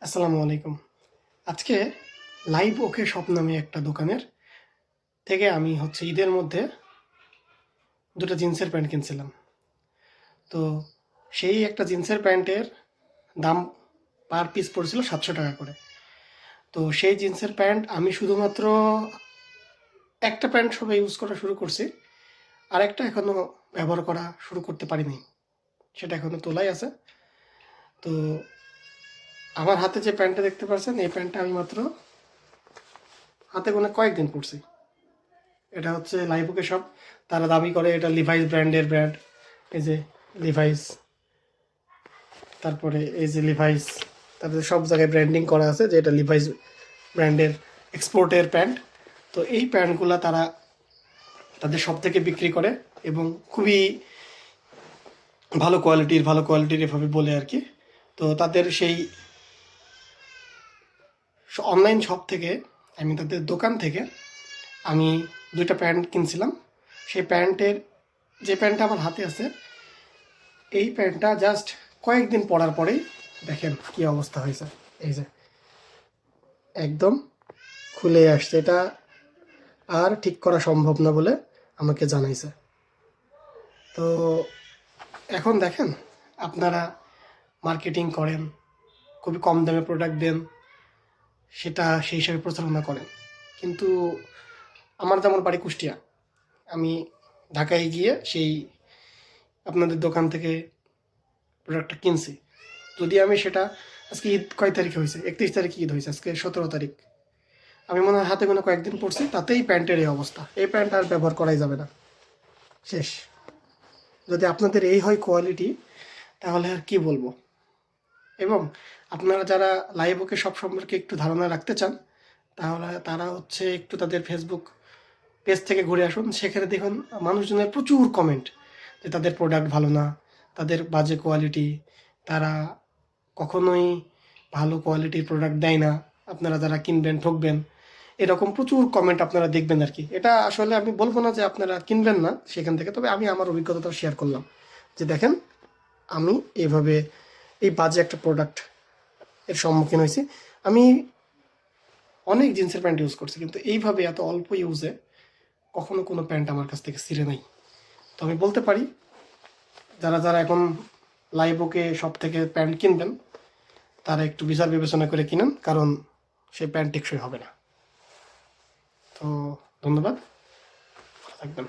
আসসালামু আলাইকুম। আজকে লাইভ ওকে শপ নামে একটা দোকানের থেকে আমি ঈদের মধ্যে ২ টা জিন্সের প্যান্ট কিনছিলাম। তো সেই একটা জিন্সের প্যান্টের দাম পার পিস পড়ছিল ৳৭০০ করে। তো সেই জিন্সের প্যান্ট আমি শুধুমাত্র একটা প্যান্ট সবে ইউজ করা শুরু করছি। আরেকটা এখনো ব্যবহার করা শুরু করতে পারি নাই। সেটা এখনো তোলাই আছে। তো আমার হাতে যে প্যান্টটা দেখতে পাচ্ছেন, এই প্যান্টটা আমি মাত্র হাতে গোনা কয়েকদিন পরছি। এটা লাইভ ওকে শপ। তারা দাবি করে এটা লিভাইস ব্র্যান্ডের ব্র্যান্ড। এই যে লিভাইস, তারপরে এই যে লিভাইস, তাদের সব জায়গায় ব্র্যান্ডিং করা আছে যে এটা লিভাইস ব্র্যান্ডের এক্সপোর্টের প্যান্ট। তো এই প্যান্টগুলা তারা তাদের সব থেকে বিক্রি করে এবং খুবই ভালো কোয়ালিটির এভাবে বলে আর কি। তো তাদের সেই অনলাইন শপ থেকে, তাদের দোকান থেকে আমি 2টা প্যান্ট কিনছিলাম। সেই প্যান্টের যে প্যান্টটা আমার হাতে আছে, এই প্যান্টটা জাস্ট কয়েকদিন পরার পরেই দেখেন কি অবস্থা হয়েছে। এই যে একদম খুলে আসছে। এটা আর ঠিক করা সম্ভব না বলে আমাকে জানাইছে। তো এখন দেখেন, আপনারা মার্কেটিং করেন, খুবই কম দামে প্রোডাক্ট দেন, সেটা সেই হিসাবে প্রচারণা করেন। কিন্তু আমার যেমন বাড়ি কুষ্টিয়া, আমি ঢাকায় গিয়ে সেই আপনাদের দোকান থেকে প্রোডাক্টটা কিনছি। যদি আমি সেটা, আজকে ঈদ কয় তারিখে হয়েছে? 31 তারিখে ঈদ হয়েছে, আজকে 17 তারিখ। আমি মনে হয় হাতে গোনা কয়েকদিন পরছি, তাতেই প্যান্টের এই অবস্থা। এই প্যান্ট আর ব্যবহার করাই যাবে না, শেষ। যদি আপনাদের এই হয় কোয়ালিটি, তাহলে আর কি বলবো। এবং আপনারা যারা লাইভ ওকে সব সম্পর্কে একটু ধারণা রাখতে চান, তাহলে তারা একটু তাদের ফেসবুক পেজ থেকে ঘুরে আসুন। সেখানে দেখুন মানুষজনের প্রচুর কমেন্ট যে তাদের প্রোডাক্ট ভালো না, তাদের বাজে কোয়ালিটি, তারা কখনোই ভালো কোয়ালিটির প্রোডাক্ট দেয় না, আপনারা যারা কিনবেন ঠকবেন, এরকম প্রচুর কমেন্ট আপনারা দেখবেন আর কি। এটা আসলে আমি বলবো না যে আপনারা কিনবেন না সেখান থেকে, তবে আমি আমার অভিজ্ঞতাটা শেয়ার করলাম যে দেখেন, আমি এইভাবে এই বাজে একটা প্রোডাক্ট এর সম্মুখীন হয়েছি। আমি অনেক জিন্সের প্যান্ট ইউজ করছি, কিন্তু এইভাবে এত অল্প ইউজে কখনো কোনো প্যান্ট আমার কাছ থেকে ছিঁড়ে নাই। তো আমি বলতে পারি, যারা যারা এখন লাইভ ওকে সব থেকে প্যান্ট কিনবেন, তারা একটু বিচার বিবেচনা করে কিনেন, কারণ সেই প্যান্ট টেকসই হবে না। তো ধন্যবাদ, ভালো থাকবেন।